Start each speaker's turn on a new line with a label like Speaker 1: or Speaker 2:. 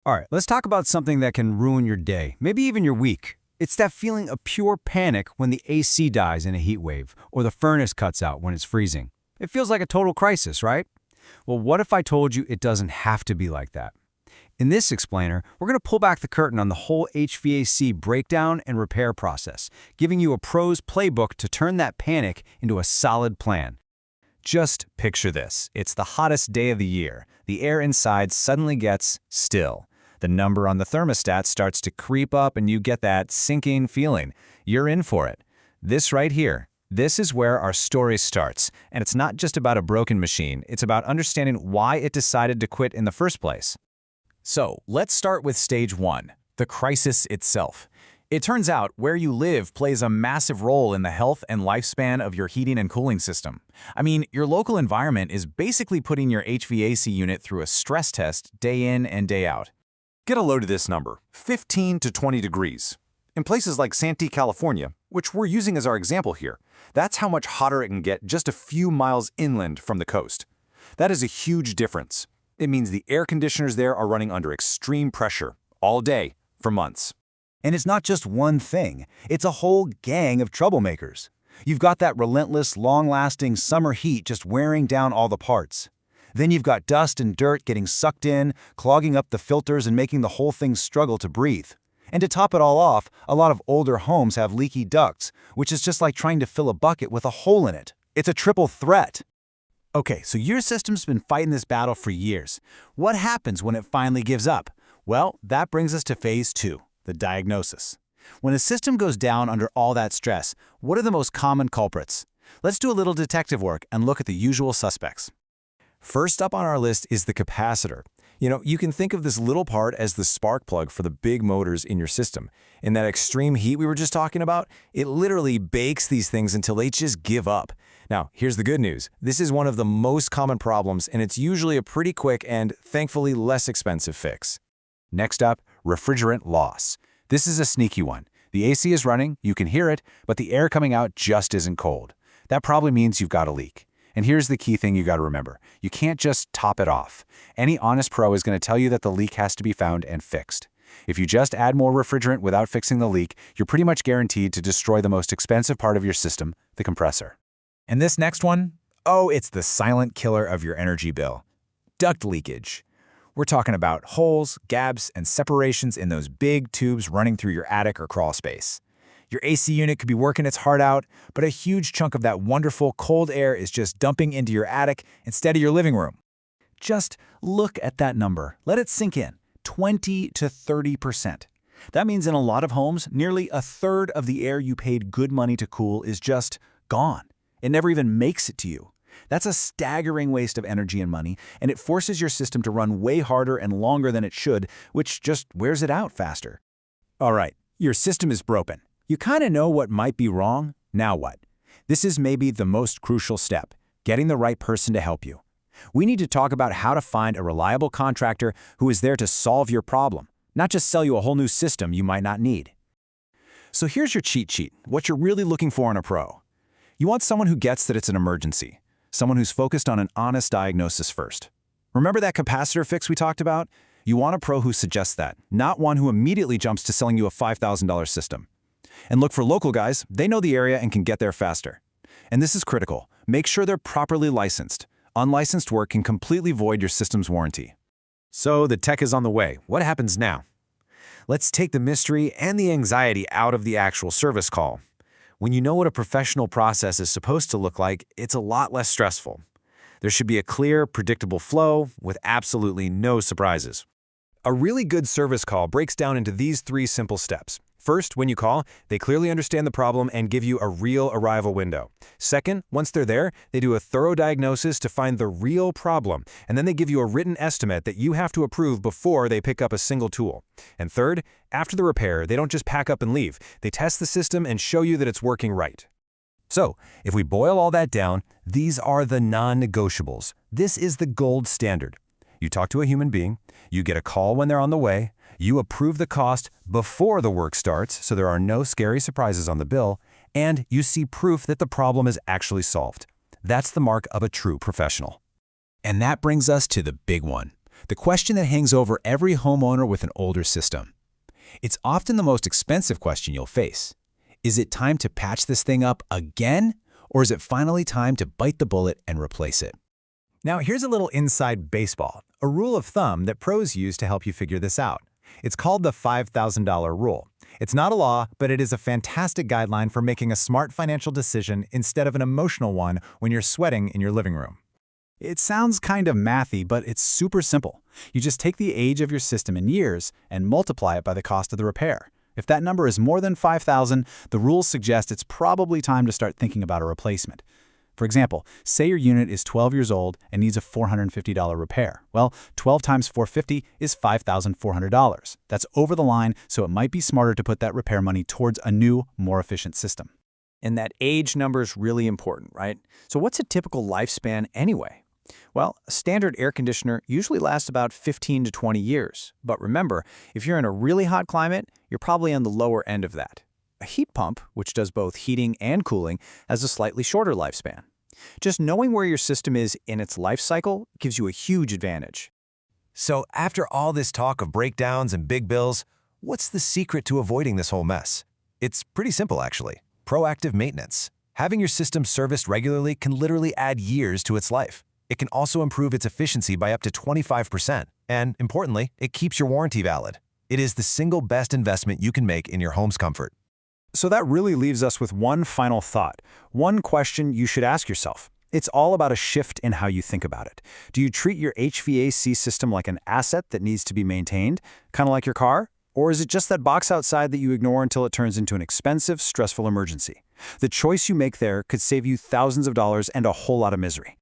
Speaker 1: All right, let's talk about something that can ruin your day, maybe even your week. It's that feeling of pure panic when the AC dies in a heat wave, or the furnace cuts out when it's freezing. It feels like a total crisis, right? Well, what if I told you it doesn't have to be like that? In this explainer, we're going to pull back the curtain on the whole HVAC breakdown and repair process, giving you a pro's playbook to turn that panic into a solid plan. Just picture this. It's the hottest day of the year. The air inside suddenly gets still. The number on the thermostat starts to creep up and you get that sinking feeling. You're in for it. This right here, this is where our story starts. And it's not just about a broken machine. It's about understanding why it decided to quit in the first place. So, let's start with stage one, the crisis itself. It turns out where you live plays a massive role in the health and lifespan of your heating and cooling system. I mean, your local environment is basically putting your HVAC unit through a stress test day in and day out.
Speaker 2: Get a load of this number, 15 to 20 degrees. In places like Santee, California, which we're using as our example here, that's how much hotter it can get just a few miles inland from the coast. That is a huge difference. It means the air conditioners there are running under extreme pressure all day for months.
Speaker 3: And it's not just one thing. It's a whole gang of troublemakers. You've got that relentless, long-lasting summer heat just wearing down all the parts. Then you've got dust and dirt getting sucked in, clogging up the filters and making the whole thing struggle to breathe. And to top it all off, a lot of older homes have leaky ducts, which is just like trying to fill a bucket with a hole in it. It's a triple threat. Okay, so your system's been fighting this battle for years. What happens when it finally gives up? Well, that brings us to phase two, the diagnosis. When a system goes down under all that stress, what are the most common culprits? Let's do a little detective work and look at the usual suspects.
Speaker 1: First up on our list is the capacitor. You can think of this little part as the spark plug for the big motors in your system. In that extreme heat we were just talking about, it literally bakes these things until they just give up. Now, here's the good news. This is one of the most common problems, and it's usually a pretty quick and, thankfully, less expensive fix.
Speaker 3: Next up, refrigerant loss. This is a sneaky one. The AC is running, you can hear it, but the air coming out just isn't cold. That probably means you've got a leak. And here's the key thing you got to remember. You can't just top it off. Any honest pro is going to tell you that the leak has to be found and fixed. If you just add more refrigerant without fixing the leak, you're pretty much guaranteed to destroy the most expensive part of your system, the compressor.
Speaker 1: And this next one? Oh, it's the silent killer of your energy bill. Duct leakage. We're talking about holes, gaps, and separations in those big tubes running through your attic or crawl space. Your AC unit could be working its heart out, but a huge chunk of that wonderful cold air is just dumping into your attic instead of your living room.
Speaker 3: Just look at that number. Let it sink in. 20 to 30%. That means in a lot of homes, nearly a third of the air you paid good money to cool is just gone. It never even makes it to you. That's a staggering waste of energy and money, and it forces your system to run way harder and longer than it should, which just wears it out faster.
Speaker 1: All right, your system is broken. You kind of know what might be wrong. Now what? This is maybe the most crucial step, getting the right person to help you. We need to talk about how to find a reliable contractor who is there to solve your problem, not just sell you a whole new system you might not need. So here's your cheat sheet, what you're really looking for in a pro. You want someone who gets that it's an emergency, someone who's focused on an honest diagnosis first. Remember that capacitor fix we talked about? You want a pro who suggests that, not one who immediately jumps to selling you a $5,000 system. And look for local guys, they know the area and can get there faster. And this is critical. Make sure they're properly licensed. Unlicensed work can completely void your system's warranty. So the tech is on the way. What happens now? Let's take the mystery and the anxiety out of the actual service call. When you know what a professional process is supposed to look like, it's a lot less stressful. There should be a clear, predictable flow with absolutely no surprises. A really good service call breaks down into these three simple steps. First, when you call, they clearly understand the problem and give you a real arrival window. Second, once they're there, they do a thorough diagnosis to find the real problem, and then they give you a written estimate that you have to approve before they pick up a single tool. And third, after the repair, they don't just pack up and leave. They test the system and show you that it's working right. So, if we boil all that down, these are the non-negotiables. This is the gold standard. You talk to a human being, you get a call when they're on the way, you approve the cost before the work starts so there are no scary surprises on the bill, and you see proof that the problem is actually solved. That's the mark of a true professional. And that brings us to the big one. The question that hangs over every homeowner with an older system. It's often the most expensive question you'll face. Is it time to patch this thing up again, or is it finally time to bite the bullet and replace it?
Speaker 4: Now, here's a little inside baseball, a rule of thumb that pros use to help you figure this out. It's called the $5,000 rule. It's not a law, but it is a fantastic guideline for making a smart financial decision instead of an emotional one when you're sweating in your living room. It sounds kind of mathy, but it's super simple. You just take the age of your system in years and multiply it by the cost of the repair. If that number is more than $5,000, the rules suggest it's probably time to start thinking about a replacement. For example, say your unit is 12 years old and needs a $450 repair. Well, 12 times 450 is $5,400. That's over the line, so it might be smarter to put that repair money towards a new, more efficient system.
Speaker 5: And that age number is really important, right? So what's a typical lifespan anyway? Well, a standard air conditioner usually lasts about 15 to 20 years. But remember, if you're in a really hot climate, you're probably on the lower end of that. A heat pump, which does both heating and cooling, has a slightly shorter lifespan. Just knowing where your system is in its life cycle gives you a huge advantage.
Speaker 3: So after all this talk of breakdowns and big bills, what's the secret to avoiding this whole mess? It's pretty simple, actually. Proactive maintenance. Having your system serviced regularly can literally add years to its life. It can also improve its efficiency by up to 25%. And importantly, it keeps your warranty valid. It is the single best investment you can make in your home's comfort.
Speaker 4: So that really leaves us with one final thought, one question you should ask yourself. It's all about a shift in how you think about it. Do you treat your HVAC system like an asset that needs to be maintained, kind of like your car? Or is it just that box outside that you ignore until it turns into an expensive, stressful emergency? The choice you make there could save you thousands of dollars and a whole lot of misery.